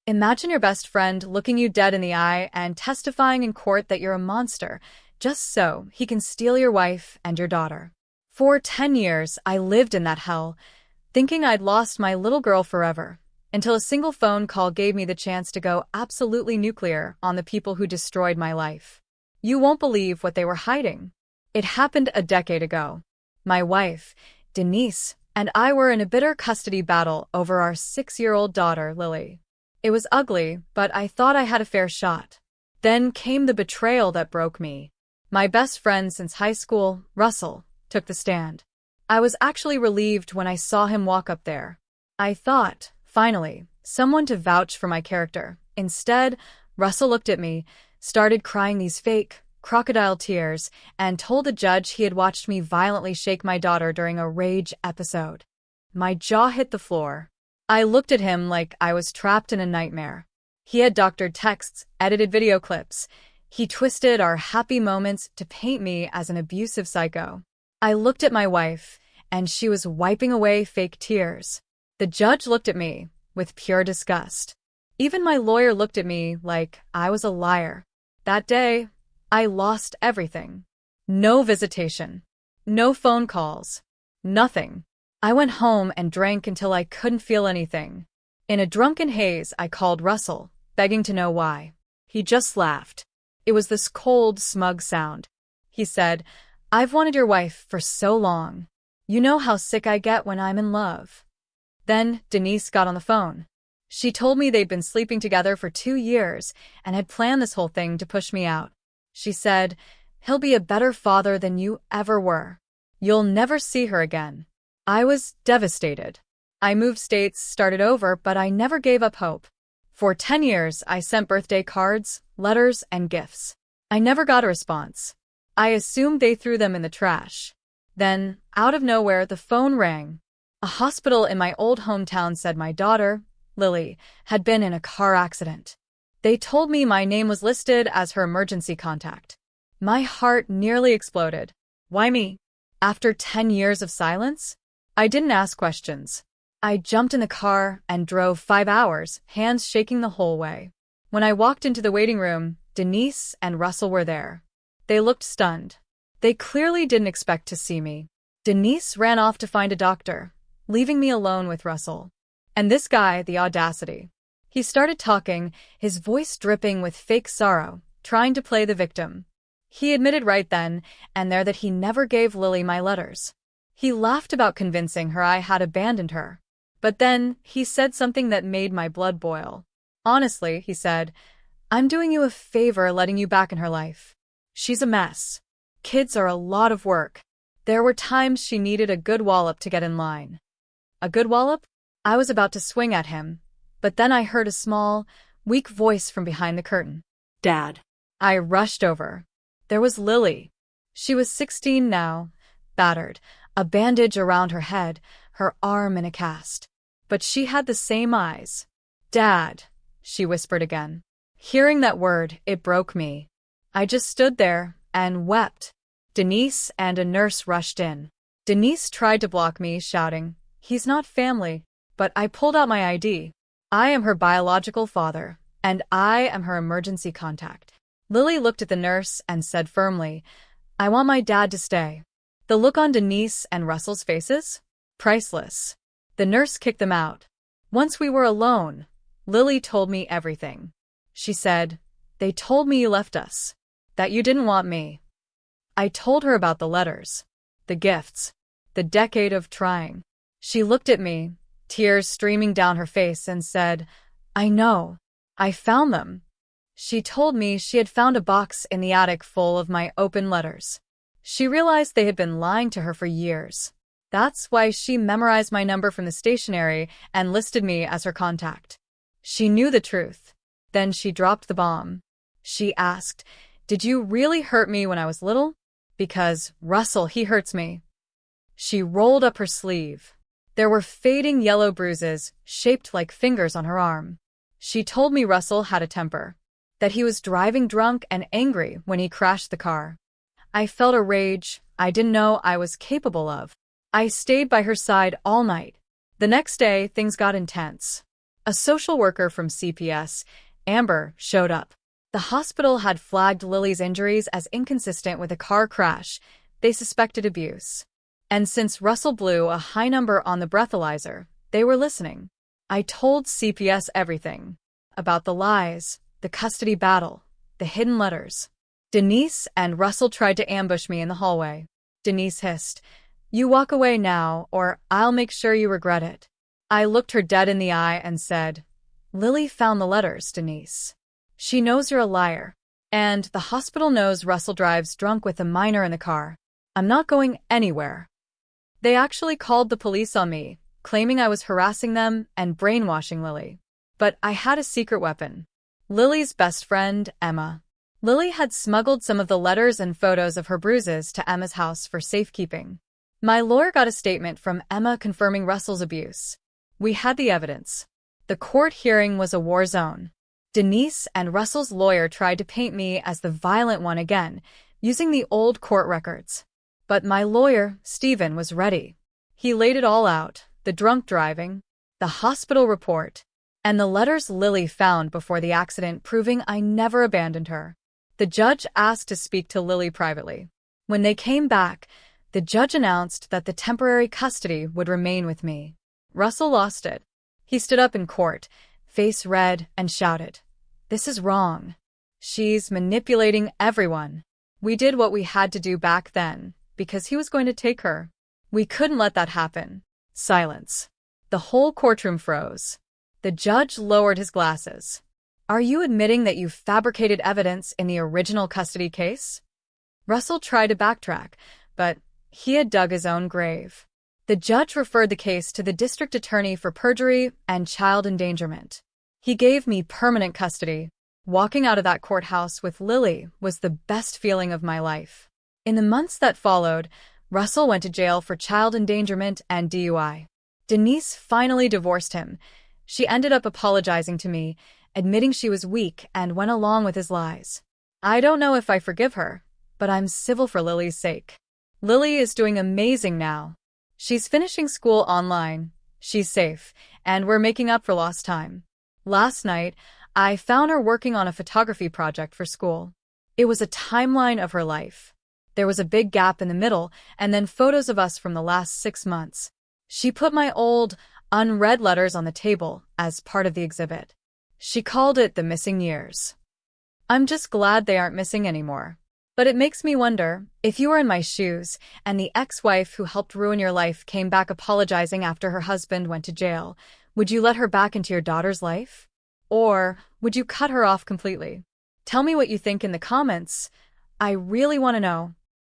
Imagine your best friend looking you dead in the eye and testifying in court that you're a monster, just so he can steal your wife and your daughter. For 10 years, I lived in that hell, thinking I'd lost my little girl forever, until a single phone call gave me the chance to go absolutely nuclear on the people who destroyed my life. You won't believe what they were hiding. It happened a decade ago. My wife, Denise, and I were in a bitter custody battle over our 6-year-old daughter, Lily. It was ugly, but I thought I had a fair shot. Then came the betrayal that broke me. My best friend since high school, Russell, took the stand. I was actually relieved when I saw him walk up there. I thought, finally, someone to vouch for my character. Instead, Russell looked at me, started crying these fake, crocodile tears, and told the judge he had watched me violently shake my daughter during a rage episode. My jaw hit the floor. I looked at him like I was trapped in a nightmare. He had doctored texts, edited video clips. He twisted our happy moments to paint me as an abusive psycho. I looked at my wife, and she was wiping away fake tears. The judge looked at me with pure disgust. Even my lawyer looked at me like I was a liar. That day, I lost everything. No visitation. No phone calls. Nothing. I went home and drank until I couldn't feel anything. In a drunken haze, I called Russell, begging to know why. He just laughed. It was this cold, smug sound. He said, "I've wanted your wife for so long. You know how sick I get when I'm in love." Then Denise got on the phone. She told me they'd been sleeping together for 2 years and had planned this whole thing to push me out. She said, "He'll be a better father than you ever were. You'll never see her again." I was devastated. I moved states, started over, but I never gave up hope. For 10 years, I sent birthday cards, letters, and gifts. I never got a response. I assumed they threw them in the trash. Then, out of nowhere, the phone rang. A hospital in my old hometown said my daughter, Lily, had been in a car accident. They told me my name was listed as her emergency contact. My heart nearly exploded. Why me? After 10 years of silence? I didn't ask questions. I jumped in the car and drove 5 hours, hands shaking the whole way. When I walked into the waiting room, Denise and Russell were there. They looked stunned. They clearly didn't expect to see me. Denise ran off to find a doctor, leaving me alone with Russell. And this guy, the audacity. He started talking, his voice dripping with fake sorrow, trying to play the victim. He admitted right then and there that he never gave Lily my letters. He laughed about convincing her I had abandoned her. But then, he said something that made my blood boil. "Honestly," he said, "I'm doing you a favor letting you back in her life. She's a mess. Kids are a lot of work. There were times she needed a good wallop to get in line." A good wallop? I was about to swing at him, but then I heard a small, weak voice from behind the curtain. "Dad." I rushed over. There was Lily. She was 16 now, battered, a bandage around her head, her arm in a cast. But she had the same eyes. "Dad," she whispered again. Hearing that word, it broke me. I just stood there and wept. Denise and a nurse rushed in. Denise tried to block me, shouting, "He's not family." But I pulled out my ID. I am her biological father, and I am her emergency contact. Lily looked at the nurse and said firmly, "I want my dad to stay." The look on Denise and Russell's faces? Priceless. The nurse kicked them out. Once we were alone, Lily told me everything. She said, "They told me you left us, that you didn't want me." I told her about the letters, the gifts, the decade of trying. She looked at me, tears streaming down her face, and said, "I know. I found them." She told me she had found a box in the attic full of my open letters. She realized they had been lying to her for years. That's why she memorized my number from the stationery and listed me as her contact. She knew the truth. Then she dropped the bomb. She asked, "Did you really hurt me when I was little?" "Because, Russell, he hurts me." She rolled up her sleeve. There were fading yellow bruises, shaped like fingers on her arm. She told me Russell had a temper, that he was driving drunk and angry when he crashed the car. I felt a rage I didn't know I was capable of. I stayed by her side all night. The next day, things got intense. A social worker from CPS, Amber, showed up. The hospital had flagged Lily's injuries as inconsistent with a car crash. They suspected abuse. And since Russell blew a high number on the breathalyzer, they were listening. I told CPS everything. About the lies, the custody battle, the hidden letters. Denise and Russell tried to ambush me in the hallway. Denise hissed, "You walk away now, or I'll make sure you regret it." I looked her dead in the eye and said, "Lily found the letters, Denise. She knows you're a liar. And the hospital knows Russell drives drunk with a minor in the car. I'm not going anywhere." They actually called the police on me, claiming I was harassing them and brainwashing Lily. But I had a secret weapon. Lily's best friend, Emma. Lily had smuggled some of the letters and photos of her bruises to Emma's house for safekeeping. My lawyer got a statement from Emma confirming Russell's abuse. We had the evidence. The court hearing was a war zone. Denise and Russell's lawyer tried to paint me as the violent one again, using the old court records. But my lawyer, Stephen, was ready. He laid it all out, the drunk driving, the hospital report, and the letters Lily found before the accident proving I never abandoned her. The judge asked to speak to Lily privately. When they came back, the judge announced that the temporary custody would remain with me. Russell lost it. He stood up in court, face red, and shouted, "This is wrong. She's manipulating everyone. We did what we had to do back then, because he was going to take her. We couldn't let that happen." Silence. The whole courtroom froze. The judge lowered his glasses. "Are you admitting that you fabricated evidence in the original custody case?" Russell tried to backtrack, but he had dug his own grave. The judge referred the case to the district attorney for perjury and child endangerment. He gave me permanent custody. Walking out of that courthouse with Lily was the best feeling of my life. In the months that followed, Russell went to jail for child endangerment and DUI. Denise finally divorced him. She ended up apologizing to me, admitting she was weak and went along with his lies. I don't know if I forgive her, but I'm civil for Lily's sake. Lily is doing amazing now. She's finishing school online, she's safe, and we're making up for lost time. Last night, I found her working on a photography project for school. It was a timeline of her life. There was a big gap in the middle, and then photos of us from the last 6 months. She put my old, unread letters on the table as part of the exhibit. She called it the missing years. I'm just glad they aren't missing anymore. But it makes me wonder, if you were in my shoes, and the ex-wife who helped ruin your life came back apologizing after her husband went to jail, would you let her back into your daughter's life? Or would you cut her off completely? Tell me what you think in the comments. I really want to know.